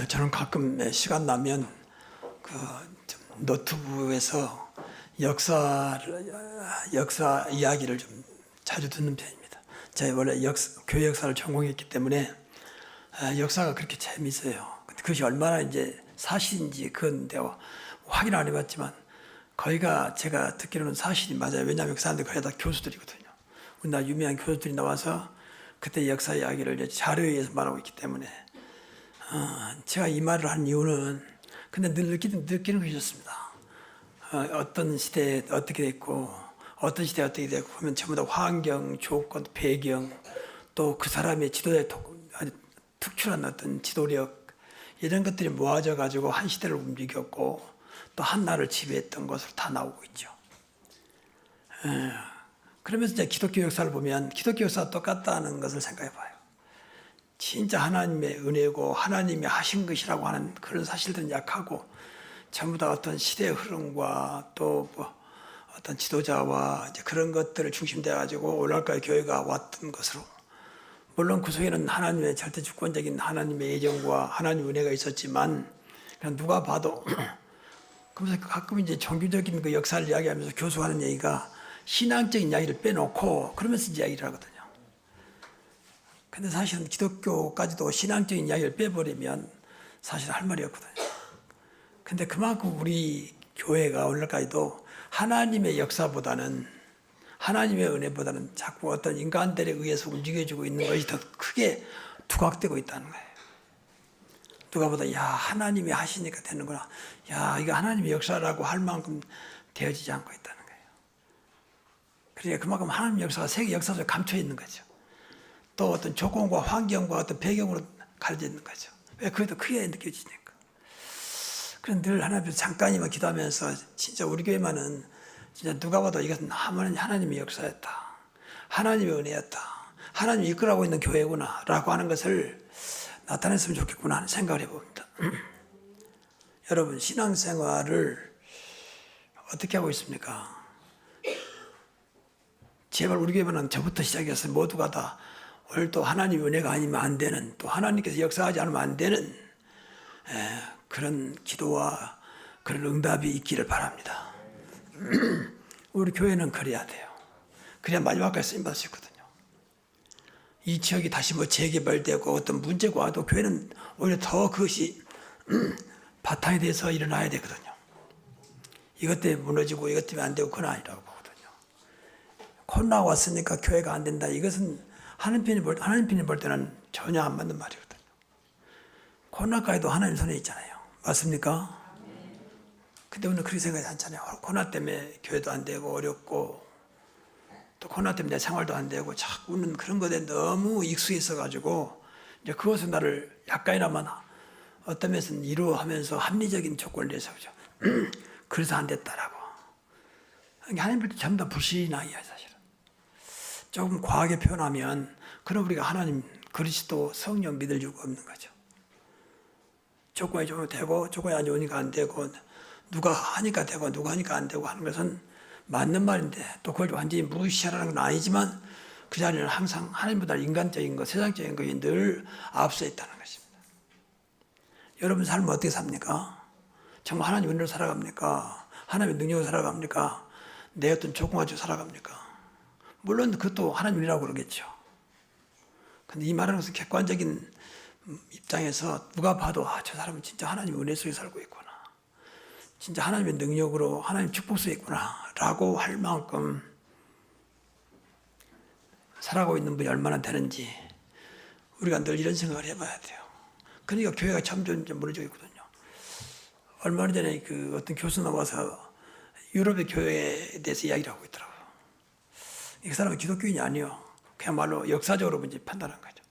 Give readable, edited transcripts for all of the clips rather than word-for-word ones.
저는 가끔 시간 나면 좀 노트북에서 역사 이야기를 좀 자주 듣는 편입니다. 제가 원래 교회 역사를 전공했기 때문에 역사가 그렇게 재밌어요. 근데 그것이 얼마나 이제 사실인지 그건 내가 확인 안 해봤지만 거기가 제가 듣기로는 사실이 맞아요. 왜냐하면 그 사람들이 거의 다 교수들이거든요. 우리나라 유명한 교수들이 나와서 그때 역사 이야기를 이제 자료에 의해서 말하고 있기 때문에 제가 이 말을 한 이유는 근데 늘 느끼는 것이 좋습니다. 어떤 시대에 어떻게 됐고 어떤 시대에 어떻게 됐고 보면 전부 다 환경, 조건, 배경 또 그 사람의 지도자의 아주 특출한 어떤 지도력 이런 것들이 모아져 가지고 한 시대를 움직였고 또 한 나라를 지배했던 것으로 다 나오고 있죠. 그러면서 이제 기독교 역사를 보면 기독교 역사가 똑같다는 것을 생각해 봐요. 진짜 하나님의 은혜고 하나님이 하신 것이라고 하는 그런 사실들은 약하고 전부 다 어떤 시대의 흐름과 또 어떤 지도자와 이제 그런 것들을 중심되어 가지고 오늘날까지 교회가 왔던 것으로 물론 그 속에는 하나님의 절대 주권적인 하나님의 예정과 하나님의 은혜가 있었지만 그냥 누가 봐도 그래서 가끔 이제 종교적인 그 역사를 이야기하면서 교수하는 얘기가 신앙적인 이야기를 빼놓고 그러면서 이야기를 하거든요. 근데 사실은 기독교까지도 신앙적인 이야기를 빼버리면 사실 할 말이 없거든요. 근데 그만큼 우리 교회가 오늘까지도 하나님의 역사보다는 하나님의 은혜보다는 자꾸 어떤 인간들에 의해서 움직여지고 있는 것이 더 크게 두각되고 있다는 거예요. 누가 보다 야 하나님이 하시니까 되는구나. 야 이거 하나님의 역사라고 할 만큼 되어지지 않고 있다는 거예요. 그러니까 그만큼 하나님의 역사가 세계 역사 속에 감춰 있는 거죠. 또 어떤 조건과 환경과 어떤 배경으로 가려져 있는 거죠. 왜 그게 더 크게 느껴지니까. 그런 늘 하나님 앞에서 잠깐이면 기도하면서 진짜 우리 교회만은 진짜 누가 봐도 이것은 하나님의 역사였다. 하나님의 은혜였다. 하나님이 이끌어가고 있는 교회구나 라고 하는 것을 나타냈으면 좋겠구나 하는 생각을 해봅니다. 여러분 신앙생활을 어떻게 하고 있습니까? 제발 우리 교회만은 저부터 시작해서 모두가 다 오늘도 하나님의 은혜가 아니면 안 되는 또 하나님께서 역사하지 않으면 안 되는 그런 기도와 그런 응답이 있기를 바랍니다. 우리 교회는 그래야 돼요. 그래야 마지막까지 쓰임받을 수 있거든요. 이 지역이 다시 재개발되고 어떤 문제가 와도 교회는 오히려 더 그것이 바탕이 돼서 일어나야 되거든요. 이것 때문에 무너지고 이것 때문에 안 되고 그건 아니라고 보거든요. 코로나 왔으니까 교회가 안 된다. 이것은 하나님 편이 볼 때는 전혀 안 맞는 말이거든요. 코로나까지도 하나님 손에 있잖아요. 맞습니까? 근데 오늘 그렇게 생각하지 않잖아요. 코로나 때문에 교회도 안 되고 어렵고 또 코로나 때문에 내 생활도 안 되고 자꾸는 그런 것에 너무 익숙해서 가지고 이제 그것은 나를 약간이나마 어떤 면에서는 이루어하면서 합리적인 조건을 내서 그죠. 그래서 안 됐다라고. 하나님 볼 때 전부 다 불신앙이야 사실은. 조금 과하게 표현하면 그럼 우리가 하나님 그리스도 성령 믿을 이유가 없는 거죠. 조건이 좋으면 되고 조건이 안 좋으니까 안 되고 누가 하니까 되고 누가 하니까 안 되고 하는 것은 맞는 말인데 또 그걸 완전히 무시하라는 건 아니지만 그 자리는 항상 하나님보다 인간적인 것, 세상적인 것이 늘 앞서 있다는 것입니다. 여러분 삶은 어떻게 삽니까? 정말 하나님 은혜로 살아갑니까? 하나님의 능력으로 살아갑니까? 내 어떤 조건 가지고 살아갑니까? 물론 그것도 하나님 은혜라고 그러겠죠. 근데 이 말하는 것은 객관적인 입장에서 누가 봐도 저 사람은 진짜 하나님의 은혜 속에 살고 있구나. 진짜 하나님의 능력으로 하나님 축복 속에 있구나 라고 할 만큼 살아가고 있는 분이 얼마나 되는지 우리가 늘 이런 생각을 해봐야 돼요. 그러니까 교회가 점점 무너지고 있거든요. 얼마 전에 그 어떤 교수 나와서 유럽의 교회에 대해서 이야기를 하고 있더라고요. 이 사람은 기독교인이 아니요. 그야말로 역사적으로 이제 판단한 거죠.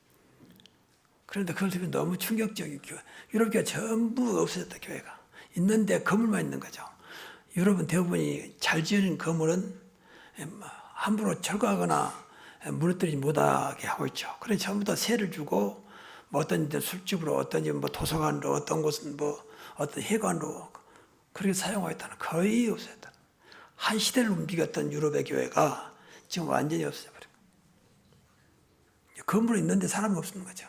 그런데 그걸 들으면 너무 충격적이고 유럽 교회가 전부 없어졌다 교회가. 있는데 건물만 있는 거죠. 유럽은 대부분이 잘 지어진 건물은 함부로 철거하거나 무너뜨리지 못하게 하고 있죠. 그래서 전부 다 세를 주고 뭐 어떤 데 술집으로 어떤 데 뭐 도서관으로 어떤 곳은 뭐 어떤 회관으로 그렇게 사용하였다는 거의 없었다. 한 시대를 움직였던 유럽의 교회가 지금 완전히 없어져 버린 거예요. 건물이 있는데 사람이 없는 거죠.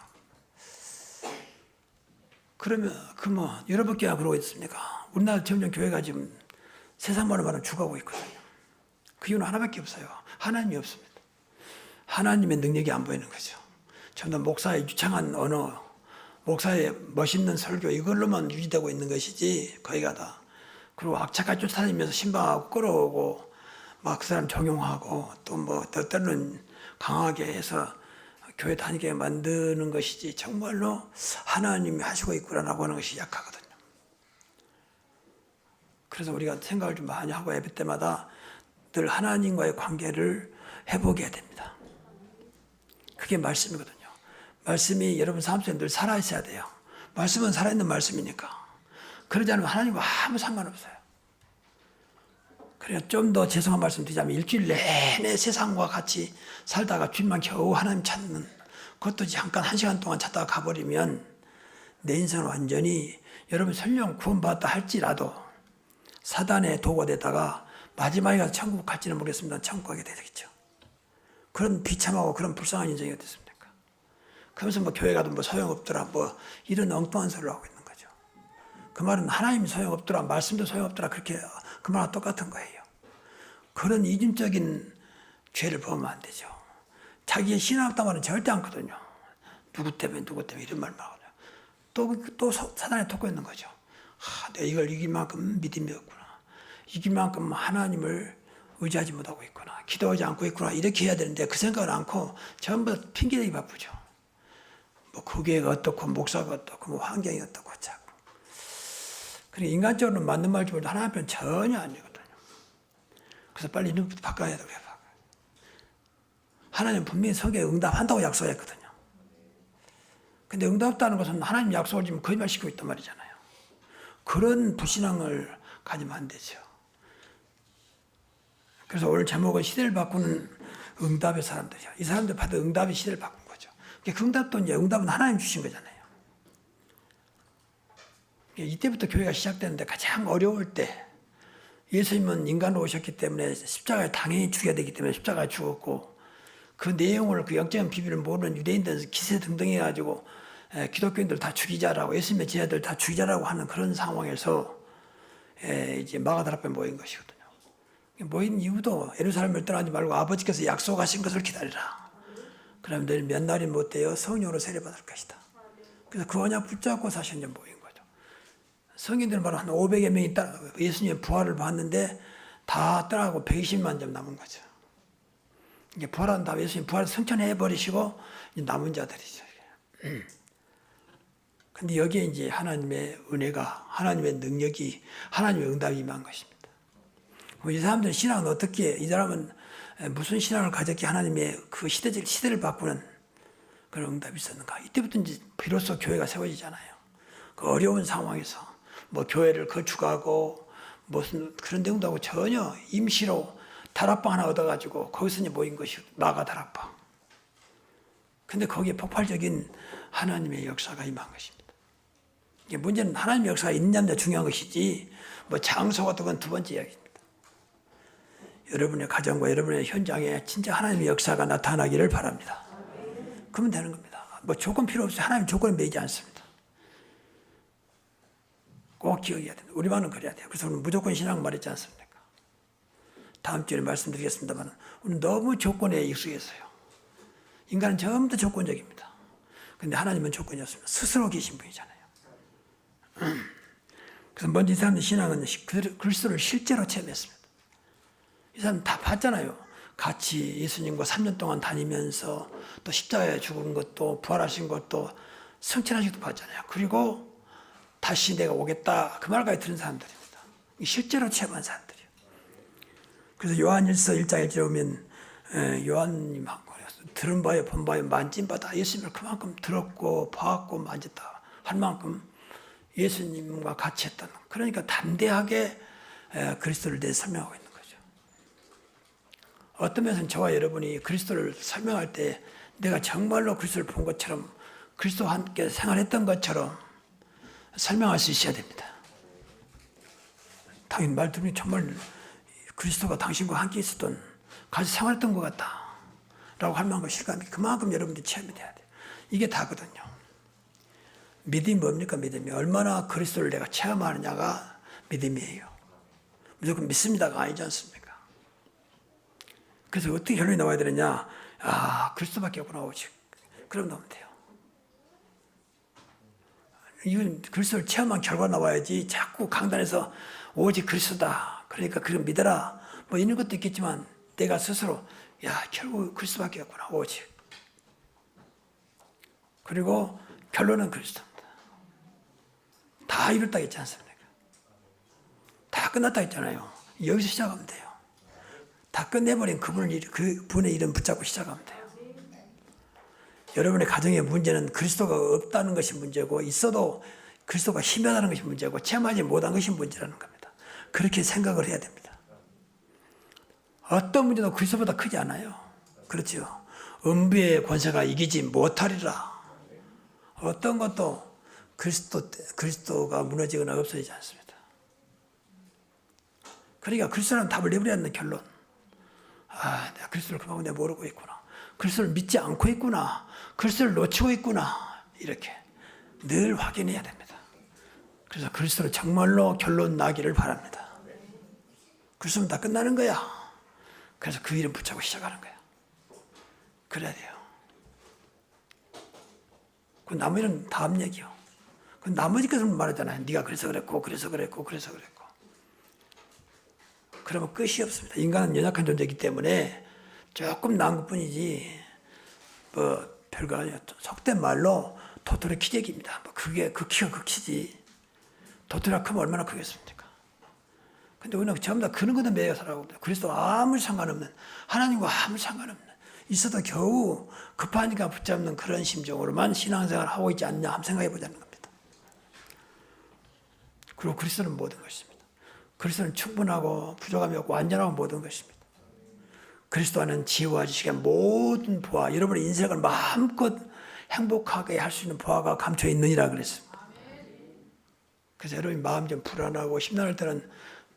그러면 그 뭐 여러분 교회가 그러고 있습니까? 우리나라 점점 교회가 지금 세상만을 말하면 죽어가고 있거든요. 그 이유는 하나밖에 없어요. 하나님이 없습니다. 하나님의 능력이 안 보이는 거죠. 전부 목사의 유창한 언어, 목사의 멋있는 설교 이걸로만 유지되고 있는 것이지 거기가 다. 그리고 악착같이 쫓아다니면서 신방하고 끌어오고 막 그 사람 종용하고 또 뭐 때로는 강하게 해서 교회 다니게 만드는 것이지 정말로 하나님이 하시고 있구나라고 하는 것이 약하거든요. 그래서 우리가 생각을 좀 많이 하고 예배 때마다 늘 하나님과의 관계를 회복해야 됩니다. 그게 말씀이거든요. 말씀이 여러분 삶 속에 늘 살아있어야 돼요. 말씀은 살아있는 말씀이니까. 그러지 않으면 하나님과 아무 상관없어요. 그래서 좀 더 죄송한 말씀 드리자면 일주일 내내 세상과 같이 살다가 주님만 겨우 하나님 찾는 그것도 잠깐 1시간 동안 찾다가 가버리면 내 인생은 완전히 여러분 설령 구원받았다 할지라도 사단의 도구가 되다가 마지막에 가서 천국 갈지는 모르겠습니다. 천국 가게 되겠죠. 그런 비참하고 그런 불쌍한 인생이 어떻습니까? 그러면서 뭐 교회 가도 뭐 소용없더라 뭐 이런 엉뚱한 소리를 하고 있는 거죠. 그 말은 하나님이 소용없더라 말씀도 소용없더라 그렇게 그 말과 똑같은 거예요. 그런 이중적인 죄를 범하면 안 되죠. 자기의 신앙했단 말은 절대 않거든요. 누구 때문에 이런 말만 하거든요. 또 사단에 톡고 있는 거죠. 내가 이걸 이길 만큼 믿음이 없구나. 이길 만큼 하나님을 의지하지 못하고 있구나. 기도하지 않고 있구나. 이렇게 해야 되는데 그 생각을 않고 전부 다 핑계대기 바쁘죠. 뭐 그 교회가 어떻고 목사가 어떻고 뭐 환경이 어떻고 자꾸. 그러니까 인간적으로는 맞는 말인지 몰라도 하나님 편은 전혀 아니거든요. 그래서 빨리 이런 것부터 바꿔야 돼요. 하나님 분명히 성경에 응답한다고 약속했거든요. 근데 응답했다는 것은 하나님 약속을 지금 거짓말시키고 있단 말이잖아요. 그런 불신앙을 가지면 안 되죠. 그래서 오늘 제목은 시대를 바꾸는 응답의 사람들이야. 이 사람들 받은 응답이 시대를 바꾼 거죠. 그 응답도 이제 응답은 하나님 주신 거잖아요. 이때부터 교회가 시작되는데 가장 어려울 때 예수님은 인간으로 오셨기 때문에 십자가에 당연히 죽여야 되기 때문에 십자가에 죽었고 그 내용을 그 영적인 비밀을 모르는 유대인들은 기세 등등해가지고 기독교인들 다 죽이자라고 예수님의 제자들 다 죽이자라고 하는 그런 상황에서 이제 마가다 앞에 모인 것이거든요. 모인 이유도 예루살렘을 떠나지 말고 아버지께서 약속하신 것을 기다리라. 그러면 늘 몇 날이 못 되어 성령으로 세례받을 것이다. 그래서 그 언약 붙잡고 사실 이제 모인 거죠. 성인들 바로 한 500여 명이 예수님의 부활을 봤는데 다 떠나고 120만 점 남은 거죠. 이제 부활한 다음에 예수님 부활을 성천해 버리시고 남은 자들이죠. 근데 여기에 이제 하나님의 은혜가, 하나님의 능력이, 하나님의 응답이 임한 것입니다. 이 사람들은 신앙은 어떻게, 이 사람은 무슨 신앙을 가졌기에 하나님의 그 시대를 바꾸는 그런 응답이 있었는가. 이때부터 이제 비로소 교회가 세워지잖아요. 그 어려운 상황에서 뭐 교회를 거축하고 무슨 그런 내용도 하고 전혀 임시로 다락방 하나 얻어가지고 거기서 이제 모인 것이 마가 다락방. 근데 거기에 폭발적인 하나님의 역사가 임한 것입니다. 이게 문제는 하나님의 역사가 있느냐가 중요한 것이지 뭐 장소 같은 건 두 번째 이야기입니다. 여러분의 가정과 여러분의 현장에 진짜 하나님의 역사가 나타나기를 바랍니다. 그러면 되는 겁니다. 뭐 조건 필요 없어요. 하나님 조건에 매이지 않습니다. 꼭 기억해야 됩니다. 우리만은 그래야 돼요. 그래서 우리는 무조건 신앙 말했지 않습니까? 다음 주에 말씀드리겠습니다만 우리는 너무 조건에 익숙했어요. 인간은 전부 다 조건적입니다. 그런데 하나님은 조건이 없습니다. 스스로 계신 분이잖아요. 그래서 먼저 이 사람의 신앙은 그리스도를 실제로 체험했습니다. 이 사람 다 봤잖아요. 같이 예수님과 3년 동안 다니면서 또 십자가에 죽은 것도 부활하신 것도 성천하신 것도 봤잖아요. 그리고 다시 내가 오겠다 그 말까지 들은 사람들입니다. 실제로 체험한 사람들이에요. 그래서 요한일서 1장 1절에 보면 요한님 한 거예요. 들은 바에 본 바에 만진 바다 예수님을 그만큼 들었고 봤고 만졌다 할 만큼 예수님과 같이 했다는 그러니까 담대하게 그리스도를 대해 설명하고 있는 거죠. 어떤 면에서는 저와 여러분이 그리스도를 설명할 때 내가 정말로 그리스도를 본 것처럼 그리스도와 함께 생활했던 것처럼 설명할 수 있어야 됩니다. 당연히 말 들으면 정말 그리스도가 당신과 함께 있었던 같이 생활했던 것 같다 라고 할 만큼 실감이 그만큼 여러분들이 체험이 돼야 돼요. 이게 다거든요. 믿음이 뭡니까? 믿음이 얼마나 그리스도를 내가 체험하느냐가 믿음이에요. 무조건 믿습니다가 아니지 않습니까? 그래서 어떻게 결론이 나와야 되느냐? 그리스도밖에 없구나 오직. 그럼 나오면 돼요. 이건 그리스도를 체험한 결과 나와야지 자꾸 강단에서 오직 그리스도다. 그러니까 그걸 믿어라. 뭐 이런 것도 있겠지만 내가 스스로 결국 그리스도밖에 없구나 오직. 그리고 결론은 그리스도입니다. 다 이뤘다 했지 않습니까? 다 끝났다 했잖아요. 여기서 시작하면 돼요. 다 끝내버린 그분의 이름 붙잡고 시작하면 돼요. 여러분의 가정의 문제는 그리스도가 없다는 것이 문제고 있어도 그리스도가 희미하다는 것이 문제고 체험하지 못한 것이 문제라는 겁니다. 그렇게 생각을 해야 됩니다. 어떤 문제도 그리스도보다 크지 않아요. 그렇죠. 음부의 권세가 이기지 못하리라. 어떤 것도 그리스도가 무너지거나 없어지지 않습니다. 그러니까 그리스도는 답을 내버려야 하는 결론. 내가 그리스도를 그만큼 내가 모르고 있구나. 그리스도를 믿지 않고 있구나. 그리스도를 놓치고 있구나. 이렇게 늘 확인해야 됩니다. 그래서 그리스도를 정말로 결론 나기를 바랍니다. 그리스도는 다 끝나는 거야. 그래서 그 이름 붙잡고 시작하는 거야. 그래야 돼요. 그 나머지는 다음 얘기요. 그 나머지 것을 말하잖아요. 네가 그래서 그랬고 그래서 그랬고 그래서 그랬고. 그러면 끝이 없습니다. 인간은 연약한 존재이기 때문에 조금 나은 것뿐이지 뭐 별거 아니에요. 속된 말로 도토리 키재기입니다. 그게 그 키가 그 키지. 도토리가 크면 얼마나 크겠습니까? 근데 우리는 전부 다 그런 것도 매여 살아갑니다. 그리스도 아무 상관없는, 하나님과 아무 상관없는, 있어도 겨우 급하니까 붙잡는 그런 심정으로만 신앙생활을 하고 있지 않냐 한번 생각해 보자는 겁니다. 그리고 그리스도는 모든 것입니다. 그리스도는 충분하고 부족함이 없고 완전하고 모든 것입니다. 그리스도 안에는 지혜와 지식의 모든 보화, 여러분의 인생을 마음껏 행복하게 할 수 있는 보화가 감춰 있느니라 그랬습니다. 그래서 여러분이 마음 좀 불안하고 심란할 때는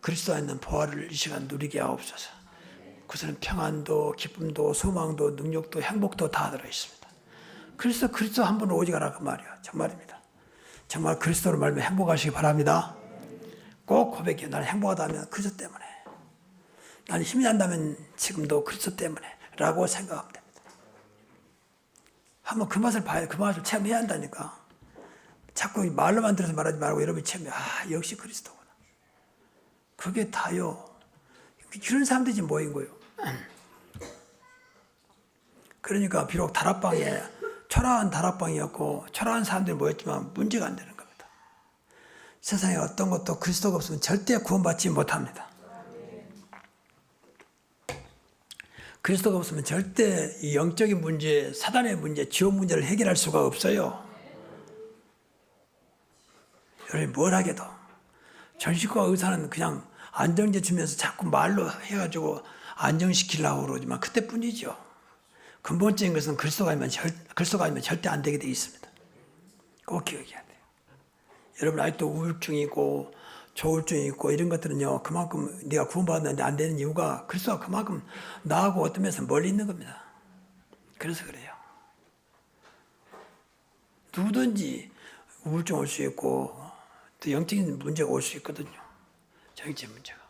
그리스도 안에 있는 보화를 이 시간 누리게 하옵소서. 그것은 평안도, 기쁨도, 소망도, 능력도, 행복도 다 들어있습니다. 그리스도 한 분 오직 하라 그 말이야. 정말입니다. 정말 그리스도를 말면 행복하시기 바랍니다. 꼭 고백해요. 나는 행복하다면 그리스도 때문에. 나는 힘이 난다면 지금도 그리스도 때문에 라고 생각하면 됩니다. 한번 그 맛을 봐야 그 맛을 체험해야 한다니까. 자꾸 말로만 들어서 말하지 말고 여러분이 체험해. 역시 그리스도구나. 그게 다요. 이런 사람들이 지금 모인 거예요. 그러니까 비록 다락방에 초라한 다락방이었고 초라한 사람들이 모였지만 문제가 안 되는 겁니다. 세상에 어떤 것도 그리스도가 없으면 절대 구원받지 못합니다. 그리스도가 없으면 절대 이 영적인 문제, 사단의 문제, 지옥 문제를 해결할 수가 없어요. 여러분이 뭘 하게도 전식과 의사는 그냥 안정제 주면서 자꾸 말로 해가지고 안정시키려고 그러지만 그때뿐이죠. 근본적인 것은 그리스도가 아니면 절대 안 되게 되어 있습니다. 꼭 기억해야 돼요. 여러분 아직도 우울증이 있고 조울증이 있고 이런 것들은요. 그만큼 네가 구원받았는데 안 되는 이유가 그리스도가 그만큼 나하고 어떤 면에서 멀리 있는 겁니다. 그래서 그래요. 누구든지 우울증 올 수 있고 또 영적인 문제가 올 수 있거든요. 정신 문제가.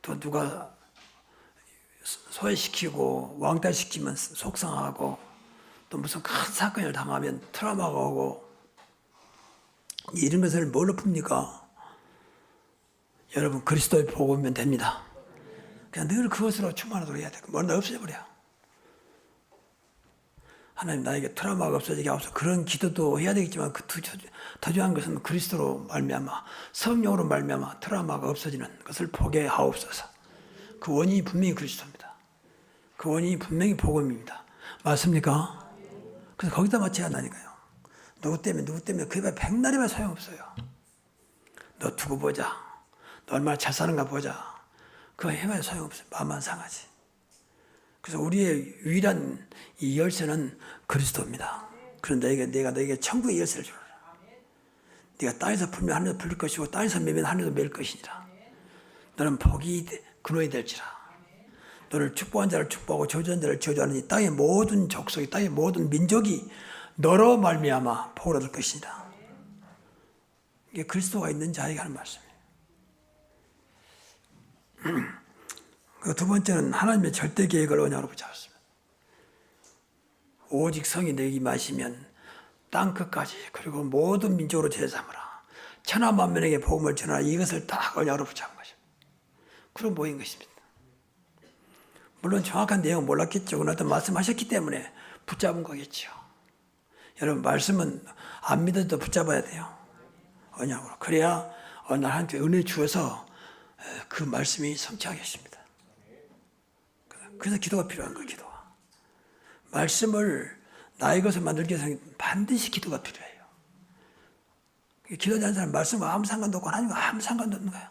또 누가 소외시키고 왕따시키면 속상하고 또 무슨 큰 사건을 당하면 트라우마가 오고 이런 것을 뭘로 풉니까? 여러분 그리스도의 복음이면 됩니다. 그냥 늘 그것으로 충만하도록 해야 돼요. 뭔가 없어져버려. 하나님 나에게 트라우마가 없어지게 하옵소서. 그런 기도도 해야 되겠지만 그 더 중요한 것은 그리스도로 말미암아 성령으로 말미암아 트라우마가 없어지는 것을 보게 하옵소서. 그 원인이 분명히 그리스도입니다. 그 원인이 분명히 복음입니다. 맞습니까? 그래서 거기다 맞춰야 한다니까요. 누구 때문에 그게 백날이면 소용없어요. 너 두고 보자. 너 얼마나 잘 사는가 보자. 그거 해봐야 소용없어요. 마음만 상하지. 그래서 우리의 유일한 이 열쇠는 그리스도입니다. 그런데 내가 너에게 천국의 열쇠를 주라. 네가 땅에서 풀면 하늘에서 풀릴 것이고 땅에서 매면 하늘에서 매일 것이니라. 너는 복이 근원이 될지라. 너를 축복한 자를 축복하고 저주한 자를 저주하는 이 땅의 모든 족속이 땅의 모든 민족이 너로 말미암아 복을 얻을 것이다. 이게 그리스도가 있는 자에게 하는 말씀이에요. 그 두 번째는 하나님의 절대 계획을 언약으로 붙잡았습니다. 오직 성이 내게 임하시면 땅 끝까지 그리고 모든 민족으로 제삼으라. 천하 만민에게 복음을 전하라. 이것을 딱 언약으로 붙잡은 것입니다. 그런 모인 것입니다. 물론 정확한 내용은 몰랐겠죠. 그러나 말씀하셨기 때문에 붙잡은 거겠죠. 여러분 말씀은 안 믿어도 붙잡아야 돼요. 언약으로. 그래야 어느 날 하나님께 은혜 주어서 그 말씀이 성취하겠습니다. 그래서 기도가 필요한 거예요. 기도가. 말씀을 나의 것을 만들기 위해서는 반드시 기도가 필요해요. 기도하지 않는 사람은 말씀과 아무 상관도 없고 하나님과 아무 상관도 없는 거예요.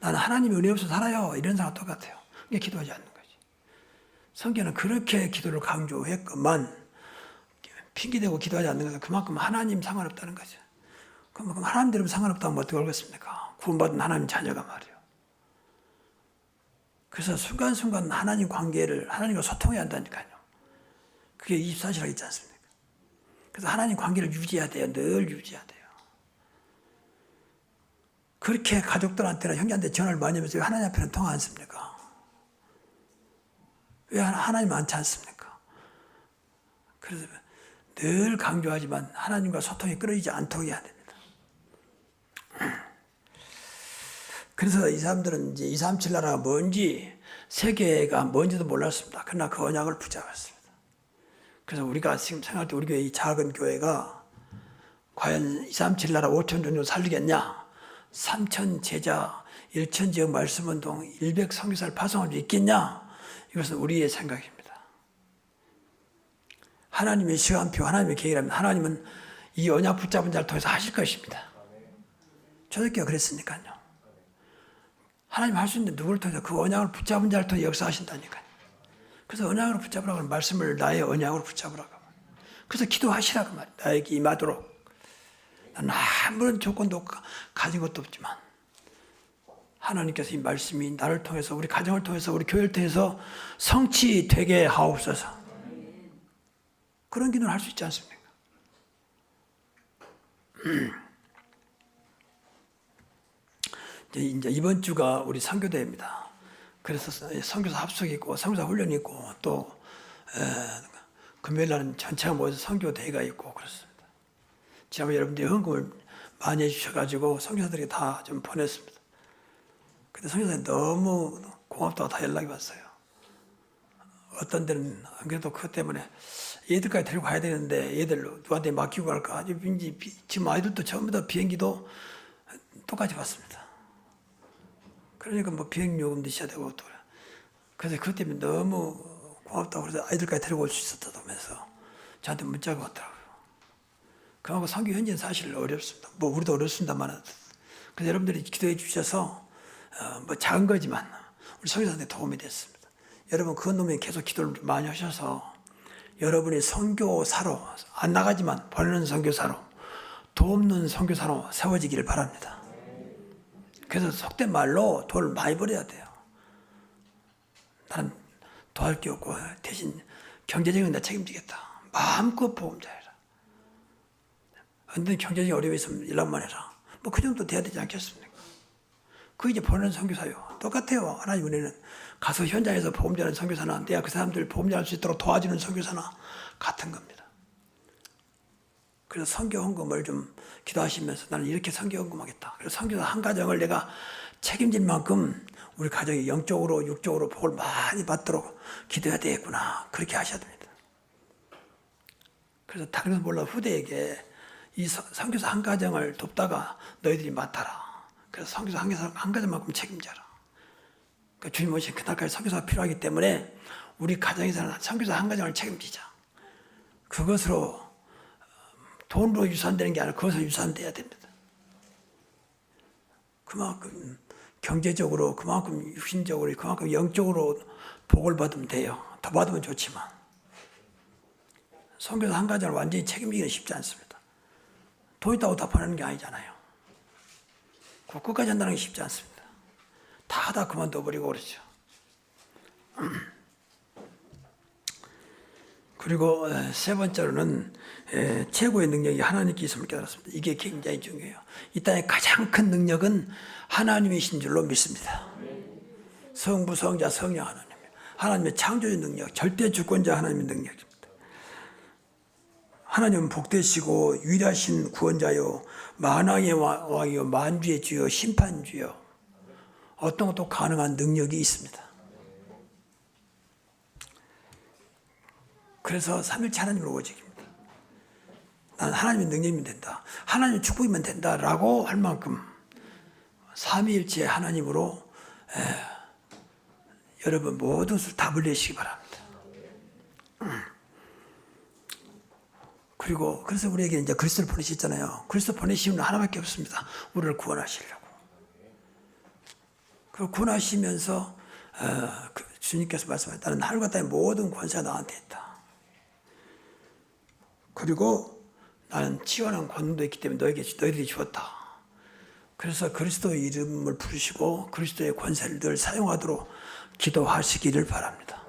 나는 하나님의 은혜 없어서 살아요. 이런 사람 똑같아요. 이게 기도하지 않는 거지. 성경은 그렇게 기도를 강조했건만 핑계대고 기도하지 않는 것은 그만큼 하나님 상관없다는 거죠. 그럼 하나님대로 상관없다면 어떻게 알겠습니까? 구원받은 하나님 자녀가 말이에요. 그래서 순간순간 하나님 관계를 하나님과 소통해야 한다니까요. 그게 24시라고 있지 않습니까? 그래서 하나님 관계를 유지해야 돼요. 늘 유지해야 돼요. 그렇게 가족들한테나 형제한테 전화를 많이 하면서 왜 하나님 앞에는 통화 안 씁니까? 왜 하나님 많지 않습니까? 그래서 늘 강조하지만 하나님과 소통이 끊어지지 않도록 해야 됩니다. 그래서 이 사람들은 이제 237 나라가 뭔지 세계가 뭔지도 몰랐습니다. 그러나 그 언약을 붙잡았습니다. 그래서 우리가 지금 생각할 때 우리 교회 이 작은 교회가 과연 237 나라 5천 종족 살리겠냐? 3천 제자 1천 지역 말씀운동 100 선교사를 파송할 수 있겠냐? 이것은 우리의 생각입니다. 하나님의 시간표, 하나님의 계획이라면 하나님은 이 언약 붙잡은 자를 통해서 하실 것입니다. 초대교회가 그랬으니까요. 하나님 할 수 있는데 누구를 통해서 그 언약을 붙잡은 자를 통해 역사하신다니까요. 그래서 언약으로 붙잡으라고 말씀을 나의 언약으로 붙잡으라고. 그래서 기도하시라고 말이에요. 나에게 임하도록. 나는 아무런 조건도 가진 것도 없지만 하나님께서 이 말씀이 나를 통해서 우리 가정을 통해서 우리 교회를 통해서 성취되게 하옵소서. 그런 기도를 할 수 있지 않습니까? 이제 이번 주가 우리 선교대회입니다. 그래서 선교사 합숙이 있고 선교사 훈련이 있고 또 금요일 날은 전체가 모여서 선교대회가 있고 그렇습니다. 지난번에 여러분들이 헌금을 많이 해주셔가지고 선교사들에게 다 좀 보냈습니다. 근데 선교사들이 너무 고맙다고 다 연락이 왔어요. 어떤 데는 안 그래도 그것 때문에 얘들까지 데리고 가야 되는데 얘들 누구한테 맡기고 갈까? 지금 아이들도 전부 다 비행기도 똑같이 받습니다. 그러니까 뭐 비행요금도 있어야 되고 또 그래서 그것 때문에 너무 고맙다고 그래서 아이들까지 데리고 올 수 있었다면서 저한테 문자가 왔더라고요. 그하고 선교 현지는 사실 어렵습니다. 뭐 우리도 어렵습니다만 그래서 여러분들이 기도해 주셔서 뭐 작은 거지만 우리 선교사한테 도움이 됐습니다. 여러분 그것 놈이 계속 기도를 많이 하셔서 여러분이 선교사로 안 나가지만 벌는 선교사로 돕는 선교사로 세워지기를 바랍니다. 그래서 속된 말로 돈을 많이 벌어야 돼요. 나는 도와줄 게 없고 대신 경제적인 내 책임지겠다. 마음껏 보험자해라. 언제든 경제적인 어려움이 있으면 연락만 해라. 뭐 그 정도 돼야 되지 않겠습니까? 그 이제 보는 선교사요. 똑같아요. 하나님 은혜는 가서 현장에서 보험자는 선교사나 내가 그 사람들 보험자할 수 있도록 도와주는 선교사나 같은 겁니다. 그래서 선교 헌금을 좀 기도하시면서 나는 이렇게 선교 헌금하겠다. 그래서 선교사 한 가정을 내가 책임질 만큼 우리 가정이 영적으로 육적으로 복을 많이 받도록 기도해야 되겠구나. 그렇게 하셔야 됩니다. 그래서 다른 건 몰라 후대에게 이 선교사 한 가정을 돕다가 너희들이 맡아라. 그래서 선교사 한 가정만큼 책임져라. 그러니까 주님 오신 그날까지 선교사가 필요하기 때문에 우리 가정에서는 선교사 한 가정을 책임지자. 그것으로 돈으로 유산되는 게 아니라 그것으로 유산돼야 됩니다. 그만큼 경제적으로, 그만큼 육신적으로, 그만큼 영적으로 복을 받으면 돼요. 더 받으면 좋지만 선교사 한 가정을 완전히 책임지기는 쉽지 않습니다. 돈 있다고 다 보내는 게 아니잖아요. 그 끝까지 한다는 게 쉽지 않습니다. 다 하다 그만둬버리고 그러죠. 그리고 세 번째로는 최고의 능력이 하나님께 있음을 깨달았습니다. 이게 굉장히 중요해요. 이 땅의 가장 큰 능력은 하나님이신 줄로 믿습니다. 성부, 성자, 성령 하나님의 창조의 능력, 절대 주권자 하나님의 능력입니다. 하나님은 복되시고 위대하신 구원자요, 만왕의 왕이요, 만주의 주요, 심판주요, 어떤 것도 가능한 능력이 있습니다. 그래서 삼일체 하나님을 오직입니다. 난 하나님의 능력이면 된다, 하나님의 축복이면 된다라고 할 만큼 삼위일체 하나님으로 여러분 모든 것을 답을 내시기 바랍니다. 그리고 그래서 우리에게 이제 그리스도를 보내셨잖아요. 그리스도 보내시는 분 하나밖에 없습니다. 우리를 구원하시려고. 그 구원하시면서 주님께서 말씀하셨다는 하늘과 땅의 모든 권세가 나한테 있다. 그리고 나는 치열한 권능도 있기 때문에 너희들이 주었다. 그래서 그리스도의 이름을 부르시고 그리스도의 권세를 늘 사용하도록 기도하시기를 바랍니다.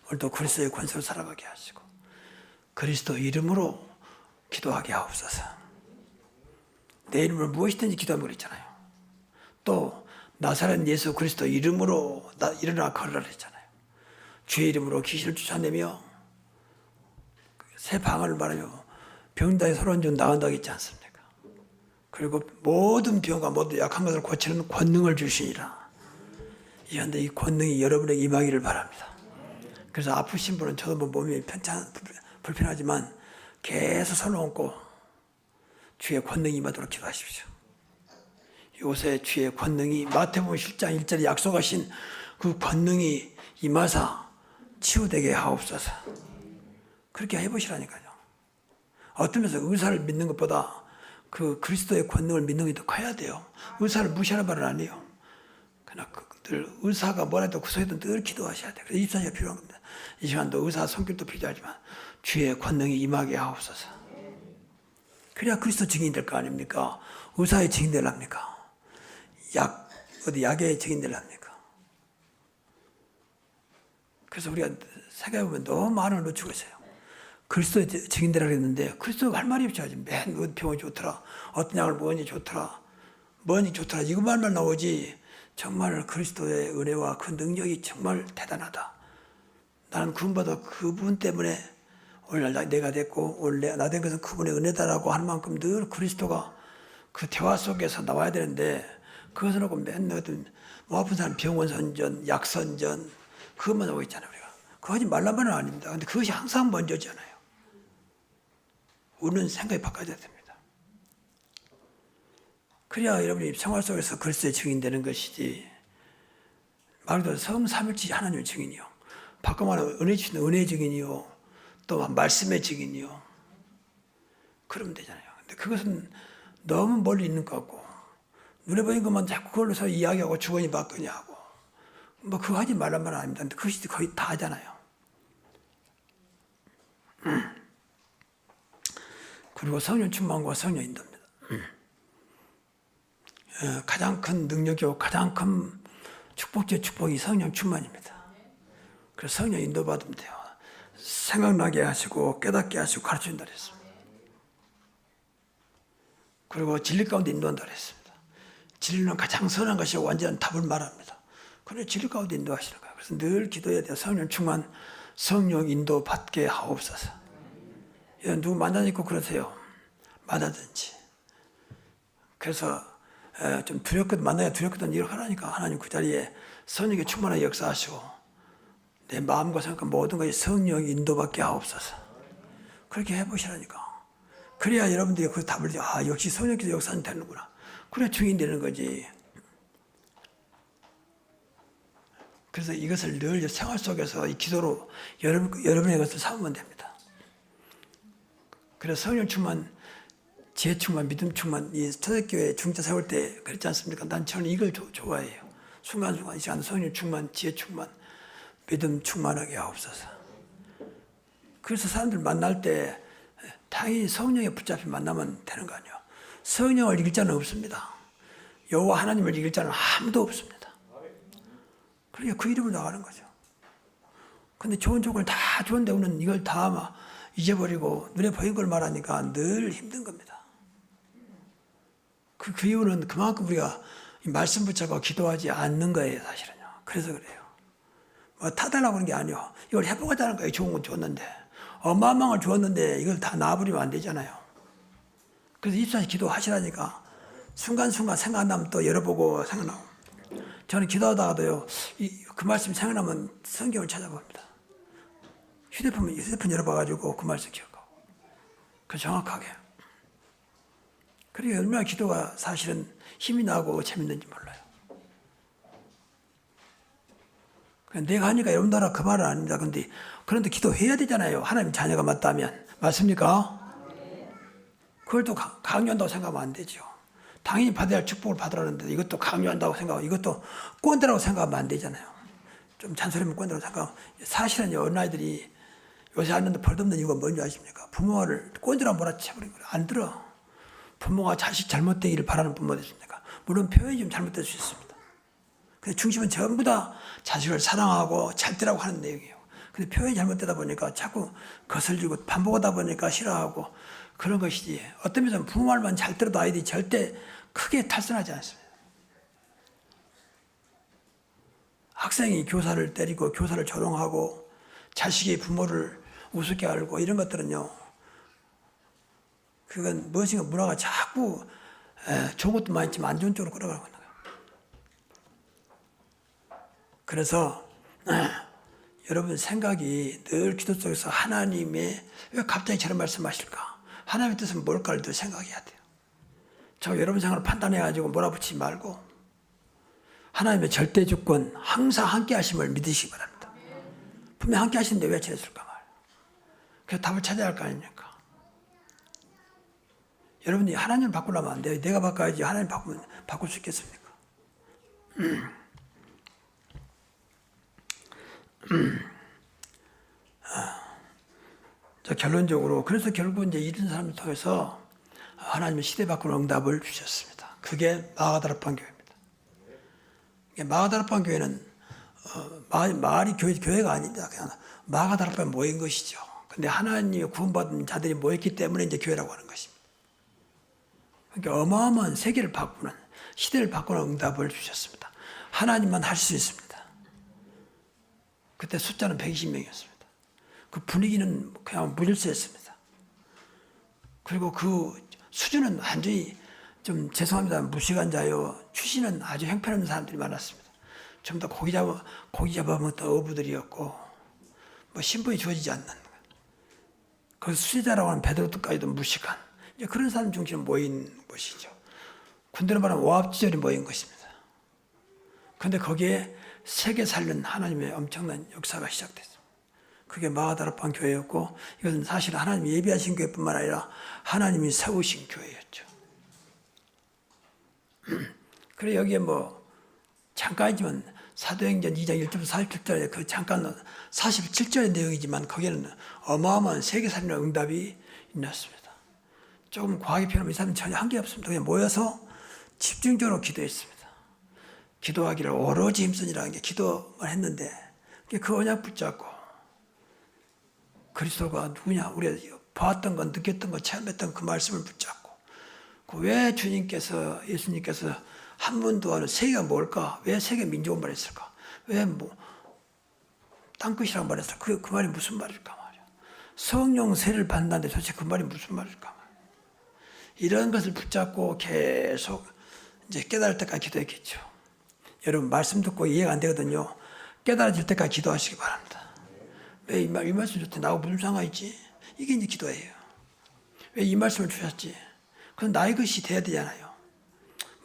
오늘도 그리스도의 권세로 살아가게 하시고 그리스도 이름으로 기도하게 하옵소서. 내 이름으로 무엇이든지 기도하면 그랬잖아요. 또 나사렛 예수 그리스도 이름으로 일어나 걸으라 했잖아요. 주의 이름으로 귀신을 쫓아내며 새 방언을 말하며 병자의 서러운 중 나은다고 했지 않습니까? 그리고 모든 병과 모든 약한 것을 고치는 권능을 주시니라. 그런데 이 권능이 여러분에게 임하기를 바랍니다. 그래서 아프신 분은 저도 뭐 몸이 불편하지만 계속 손을 얹고 주의 권능이 임하도록 기도하십시오. 요새 주의 권능이 마태복음 10장 1절에 약속하신 그 권능이 임하사 치유되게 하옵소서. 그렇게 해보시라니까요. 어떤 면에서 의사를 믿는 것보다 그 그리스도의 권능을 믿는 게 더 커야 돼요. 의사를 무시하는 말은 아니에요. 그러나 늘 의사가 뭐라도 그 속에도 늘 기도하셔야 돼요. 그래서 24시가 필요한 겁니다. 이 시간도 의사 성격도 필요하지만 주의 권능이 임하게 하옵소서. 그래야 그리스도 증인이 될 거 아닙니까? 의사의 증인 되랍니까? 약의 증인 되랍니까? 그래서 우리가 생각해보면 너무 많은 걸 놓치고 있어요. 그리스도의 증인 되라 그랬는데 그리스도가 할 말이 없죠. 맨 병이 좋더라, 어떤 약을 먹으니 좋더라, 뭐니 좋더라, 이것만 나오지. 정말 그리스도의 은혜와 그 능력이 정말 대단하다. 나는 그분보다 그분 때문에 오늘날 내가 됐고 오늘 나 된 것은 그분의 은혜다라고 하는 만큼 늘 그리스도가 그 대화 속에서 나와야 되는데 그것을 놓고 맨날 뭐 아픈 사람 병원 선전, 약 선전 그것만 하고 있잖아요. 우리가 그거 하지 말란 말은 아닙니다. 근데 그것이 항상 먼저잖아요. 우리는 생각이 바꿔야 됩니다. 그래야 여러분이 생활 속에서 그리스도의 증인 되는 것이지. 말 그대로 성삼일체 하나님의 증인이요, 바꿔 말하면 은혜 주시는 은혜의 증인이요, 또 말씀의 증인이요, 그러면 되잖아요. 근데 그것은 너무 멀리 있는 것 같고 눈에 보이는 것만 자꾸 그걸로서 이야기하고 주거니 받거니 하고 뭐 그거 하지 말란 말은 아닙니다. 근데 그것이 거의 다 하잖아요. 그리고 성령 충만과 성령 인도입니다. 가장 큰 능력이고 가장 큰 축복적 축복이 성령 충만입니다. 그래서 성령 인도 받으면 돼요. 생각나게 하시고 깨닫게 하시고 가르쳐준다 그랬습니다. 그리고 진리 가운데 인도한다 그랬습니다. 진리는 가장 선한 것이 완전한 답을 말합니다. 그래서 진리 가운데 인도하시는 거예요. 그래서 늘 기도해야 돼요. 성령 충만, 성령 인도 받게 하옵소서. 누구 만나니까 그러세요. 만나든지. 그래서 좀 두렵거든, 만나야 두렵거든 이렇게 하라니까 하나님 그 자리에 성령의 충만한 역사하시고 내 마음과 생각 모든 것이 성령 인도받게 하옵소서. 그렇게 해보시라니까. 그래야 여러분들이 그 답을 역시 성령께서 역사는 되는구나. 그래야 증인 되는 거지. 그래서 이것을 늘 생활 속에서 이 기도로 여러분의 것을 삼으면 됩니다. 그래서 성령 충만, 지혜 충만, 믿음 충만, 이 초대교회 중자 세울 때 그랬지 않습니까? 저는 이걸 좋아해요. 순간순간 이 시간 성령 충만, 지혜 충만, 믿음 충만하게 하옵소서. 그래서 사람들 만날 때 당연히 성령에 붙잡혀 만나면 되는 거 아니에요. 성령을 이길 자는 없습니다. 여호와 하나님을 이길 자는 아무도 없습니다. 그러니까 그 이름으로 나가는 거죠. 근데 좋은 조건을 다 좋은데 우리는 이걸 다 막 잊어버리고 눈에 보인 걸 말하니까 늘 힘든 겁니다. 그 이유는 그만큼 우리가 말씀 붙잡고 기도하지 않는 거예요, 사실은요. 그래서 그래요. 뭐 타달라고 하는 게 아니요. 이걸 해보겠다는 거예요. 좋은 건 줬는데. 어마어마한 걸 줬는데 이걸 다 놔버리면 안 되잖아요. 그래서 24시간 기도하시라니까 순간순간 생각나면 또 열어보고 생각나고. 저는 기도하다가도요, 그 말씀 생각나면 성경을 찾아봅니다. 휴대폰 열어봐가지고 그 말씀 기억하고. 그 정확하게. 그러니까 얼마나 기도가 사실은 힘이 나고 재밌는지 몰라요. 내가 하니까 여러분들아 그 말은 아닙니다. 그런데 기도해야 되잖아요. 하나님 자녀가 맞다면. 맞습니까? 그걸 또 강요한다고 생각하면 안 되죠. 당연히 받아야 할 축복을 받으라는데 이것도 강요한다고 생각하고 이것도 꼰대라고 생각하면 안 되잖아요. 좀 잔소리면 꼰대라고 생각하고. 사실은 어린아이들이 요새 하는데 벌없는 이유가 뭔지 아십니까? 부모를 꼰대라고 몰아쳐버린 거예요. 안 들어. 부모가 자식 잘못되기를 바라는 부모도 있습니까? 물론 표현이 좀 잘못될 수 있습니다. 근데 중심은 전부 다 자식을 사랑하고 잘 되라고 하는 내용이에요. 근데 표현이 잘못되다 보니까 자꾸 거슬리고 반복하다 보니까 싫어하고 그런 것이지. 어떤 면에서는 부모 말만 잘 들어도 아이들이 절대 크게 탈선하지 않습니다. 학생이 교사를 때리고 교사를 조롱하고 자식이 부모를 우습게 알고 이런 것들은요. 그건 무엇인가 문화가 자꾸 좋은 것도 많이 있지만 안 좋은 쪽으로 끌어가고 있는 거예요. 그래서 여러분 생각이 늘 기도 속에서 하나님의 왜 갑자기 저런 말씀하실까? 하나님의 뜻은 뭘까를 늘 생각해야 돼요. 저 여러분 생각을 판단해가지고 몰아붙이지 말고 하나님의 절대 주권 항상 함께 하심을 믿으시기 바랍니다. 분명 함께 하시는데 왜 저랬을까 말이에요. 그래서 답을 찾아야 할 거 아닙니까? 여러분이 하나님을 바꾸려면 안 돼요. 내가 바꿔야지 하나님 바꾸면 바꿀 수 있겠습니까? 자, 결론적으로 그래서 결국 이제 이런 사람을 통해서 하나님의 시대 바꾸는 응답을 주셨습니다. 그게 마가다락방 교회입니다. 마가다락방 교회는 마을이 교회가 아닙니다. 그냥 마가다락방에 모인 것이죠. 근데 하나님의 구원받은 자들이 모였기 때문에 이제 교회라고 하는 것입니다. 그러니까 어마어마한 세계를 바꾸는 시대를 바꾸는 응답을 주셨습니다. 하나님만 할 수 있습니다. 그때 숫자는 120명이었습니다. 그 분위기는 그냥 무질서했습니다. 그리고 그 수준은 완전히 좀 죄송합니다. 무식한 자요. 출신은 아주 형편없는 사람들이 많았습니다. 좀 더 고기 잡아먹던 어부들이었고 뭐 신분이 주어지지 않는 그 수제자라고 하는 베드로까지도 무식한 이제 그런 사람 중심으로 모인 것이죠. 군대로 말하면 오합지졸이 모인 것입니다. 그런데 거기에 세계 살린 하나님의 엄청난 역사가 시작됐습니다. 그게 마가다락방 교회였고 이것은 사실 하나님이 예비하신 교회뿐만 아니라 하나님이 세우신 교회였죠. 그래 여기에 뭐 잠깐이지만 사도행전 2장 1절부터 47절에 그 잠깐 47절의 내용이지만 거기에는 어마어마한 세계살인의 응답이 있었습니다. 조금 과하게 표현하면 이 사람은 전혀 한 게 없습니다. 그냥 모여서 집중적으로 기도했습니다. 기도하기를 오로지 힘쓰니라는 게 기도만 했는데 그 언약 붙잡고 그리스도가 누구냐 우리가 봤던 것 느꼈던 것 체험했던 그 말씀을 붙잡고 왜 주님께서 예수님께서 한 번도 하는 세계가 뭘까? 왜 세계 민족을 말했을까? 왜 땅끝이라고 말했을까? 그 말이 무슨 말일까 말이야. 성령 세를 받는다는데 도대체 그 말이 무슨 말일까 말이야. 이런 것을 붙잡고 계속 이제 깨달을 때까지 기도했겠죠. 여러분 말씀 듣고 이해가 안 되거든요. 깨달아질 때까지 기도하시기 바랍니다. 왜 이 말씀 줬대? 나하고 무슨 상관이 있지? 이게 이제 기도예요. 왜 이 말씀을 주셨지? 그건 나의 것이 돼야 되잖아요.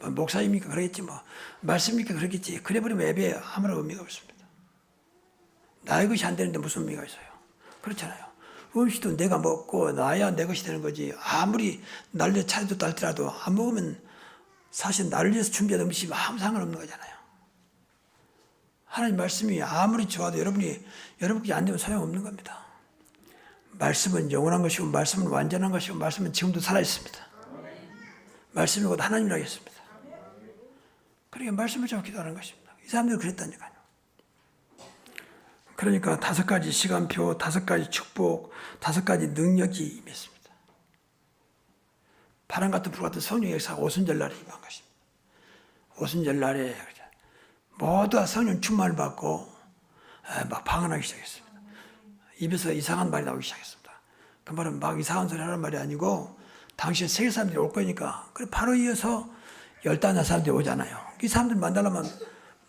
뭐 목사님이니까 그러겠지 뭐 말씀이니까 그러겠지. 그래버리면 예배에 아무런 의미가 없습니다. 나의 것이 안 되는데 무슨 의미가 있어요? 그렇잖아요. 음식도 내가 먹고 나야 내 것이 되는 거지. 아무리 날려 차려도 할지라도 안 먹으면 사실 나를 위해서 준비한 음식이 아무 상관없는 거잖아요. 하나님 말씀이 아무리 좋아도 여러분께 안 되면 소용없는 겁니다. 말씀은 영원한 것이고 말씀은 완전한 것이고 말씀은 지금도 살아있습니다. 말씀이 곧 하나님이라고 했습니다. 그러니까 말씀을 잡고 기도하는 것입니다. 이 사람들은 그랬다니까요. 그러니까 5가지 시간표, 5가지 축복, 5가지 능력이 임했습니다. 바람 같은 불 같은 성령의 역사가 오순절날에 임한 것입니다. 오순절날에 모두가 성령 충만을 받고 막 방언하기 시작했습니다. 입에서 이상한 말이 나오기 시작했습니다. 그 말은 막 이상한 소리 하는 말이 아니고 당시에 세계 사람들이 올 거니까 그래 바로 이어서 15사람들이 오잖아요. 이 사람들 만나려면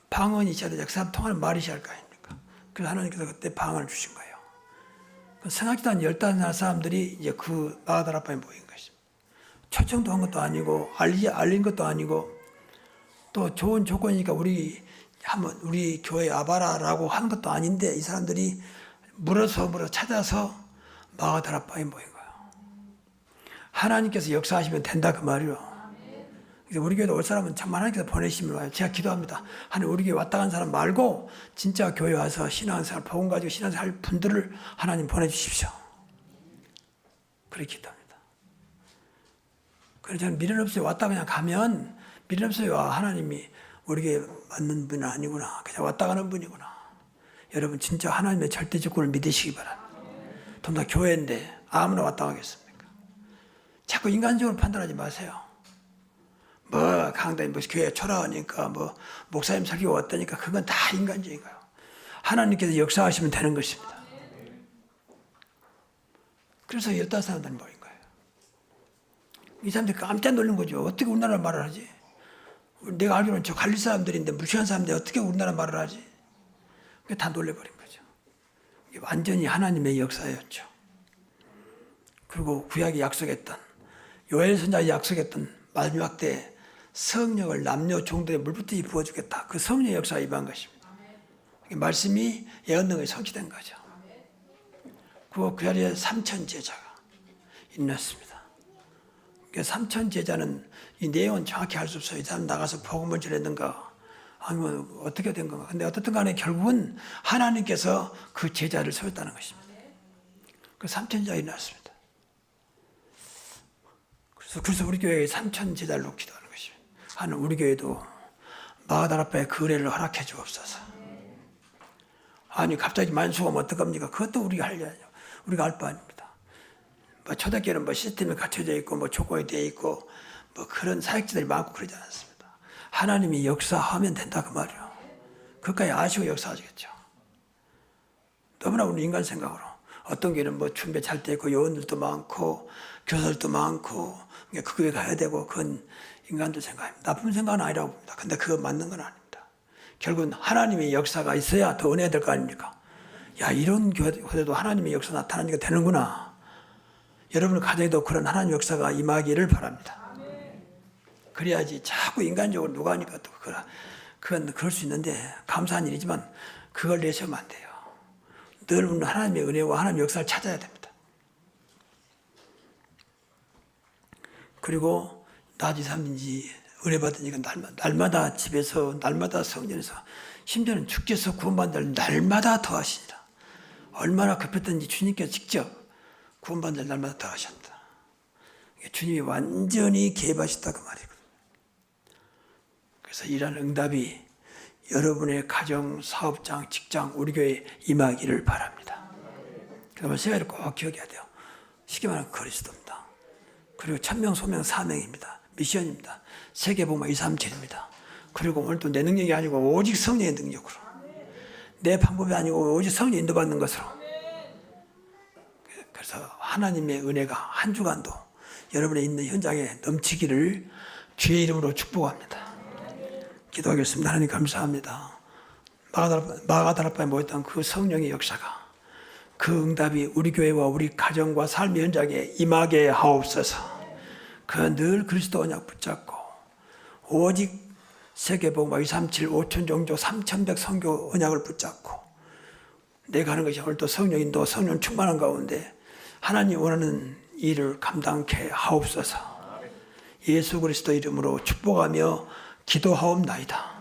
방언이 있어야 되죠. 그 사람 통하는 말이 있어야 할 거 아닙니까? 그래서 하나님께서 그때 방언을 주신 거예요. 생각지도 않은 15사람들이 이제 그 마가다라방에 모인 것입니다. 초청도 한 것도 아니고 알린 것도 아니고 또 좋은 조건이니까 우리 교회에 와봐라라고 하는 것도 아닌데 이 사람들이 물어서 찾아서 마가다라방에 모인 거예요. 하나님께서 역사하시면 된다 그 말이요. 그래서 우리 교회도 올 사람은 정말 하나님께서 보내시면 와요. 제가 기도합니다. 하나님 우리 교회 왔다 간 사람 말고 진짜 교회 와서 신앙생활 복음 가지고 신앙생활 할 분들을 하나님 보내주십시오. 그렇게 기도합니다. 그래서 저는 미련 없어요. 왔다 그냥 가면 미련 없어요. 하나님이 우리 교회 맞는 분은 아니구나. 그냥 왔다 가는 분이구나. 여러분 진짜 하나님의 절대 주권을 믿으시기 바랍니다. 더군다나 교회인데 아무나 왔다 가겠습니까? 자꾸 인간적으로 판단하지 마세요. 강단이 교회 초라하니까 목사님 사귀고 왔다니까 그건 다 인간적인 거예요. 하나님께서 역사하시면 되는 것입니다. 그래서 15사람들이 모인 거예요. 이 사람들이 깜짝 놀란 거죠. 어떻게 우리나라 말을 하지? 내가 알기로는 저 갈릴 사람들인데 무시한 사람들이 어떻게 우리나라 말을 하지? 다 놀래버린 거죠. 이게 완전히 하나님의 역사였죠. 그리고 구약이 약속했던 요엘 선지자가 약속했던 마지막 때 성령을 남녀 종들의 물붓듯이 부어주겠다. 그 성령의 역사가 임한 것입니다. 말씀이 예언능에 성취된 거죠. 그리고 그 자리에 3천 제자가 일어났습니다. 3천 제자는 이 내용은 정확히 알 수 없어요. 이 사람 나가서 복음을 전했는가 아니면 어떻게 된 건가. 근데 어떻든 간에 결국은 하나님께서 그 제자를 세웠다는 것입니다. 그 3천 제자가 일어났습니다. 그래서 우리 교회에 3천 제자를 놓고 기도하는 것입니다. 하나님 우리 교회도 마가다라방의 그 은혜를 허락해 주옵소서. 아니 갑자기 만수가 오면 어떡합니까? 그것도 우리가 할 일 아니에요. 우리가 할 바 아닙니다. 초대교회는 시스템이 갖춰져 있고 조건이 되어 있고 그런 사역자들이 많고 그러지 않습니다. 하나님이 역사하면 된다 그 말이에요. 그것까지 아시고 역사하시겠죠. 너무나 우리 인간 생각으로 어떤 교회는 준비 잘 돼 있고 요원들도 많고 교사들도 많고 그 교회 가야 되고 그건 인간들 생각입니다. 나쁜 생각은 아니라고 봅니다. 근데 그거 맞는 건 아닙니다. 결국은 하나님의 역사가 있어야 더 은혜가 될 거 아닙니까? 야 이런 교회도 하나님의 역사 나타나니까 되는구나. 여러분 가정에도 그런 하나님의 역사가 임하기를 바랍니다. 그래야지 자꾸 인간적으로 누가 하니까 또 그건 그럴 수 있는데 감사한 일이지만 그걸 내세우면 안 돼요. 늘 하나님의 은혜와 하나님의 역사를 찾아야 됩니다. 그리고 낮이 삼든지 은혜 받으니까 날마다 집에서 날마다 성전에서 심지어는 주께서 구원받는 날마다 더하시니라. 얼마나 급했든지 주님께서 직접 구원받는 날마다 더하셨다. 주님이 완전히 개입하셨다 그 말이거든요. 그래서 이러한 응답이 여러분의 가정, 사업장, 직장, 우리 교회에 임하기를 바랍니다. 그러면 세 가지를 꼭 기억해야 돼요. 쉽게 말하면 그리스도입니다. 그리고 천명, 소명, 사명입니다. 미션입니다. 세계복음화 2, 3, 7입니다. 그리고 오늘 또 내 능력이 아니고 오직 성령의 능력으로 내 방법이 아니고 오직 성령의 인도받는 것으로 그래서 하나님의 은혜가 한 주간도 여러분의 있는 현장에 넘치기를 주의 이름으로 축복합니다. 기도하겠습니다. 하나님 감사합니다. 마가다라방에 모였던 그 성령의 역사가 그 응답이 우리 교회와 우리 가정과 삶의 현장에 임하게 하옵소서. 그 늘 그리스도 언약 붙잡고 오직 세계복음화 237 5천 종족 3,100 선교 언약을 붙잡고 내가 하는 것이 오늘도 성령인도 성령 충만한 가운데 하나님 원하는 일을 감당케 하옵소서. 예수 그리스도 이름으로 축복하며 기도하옵나이다.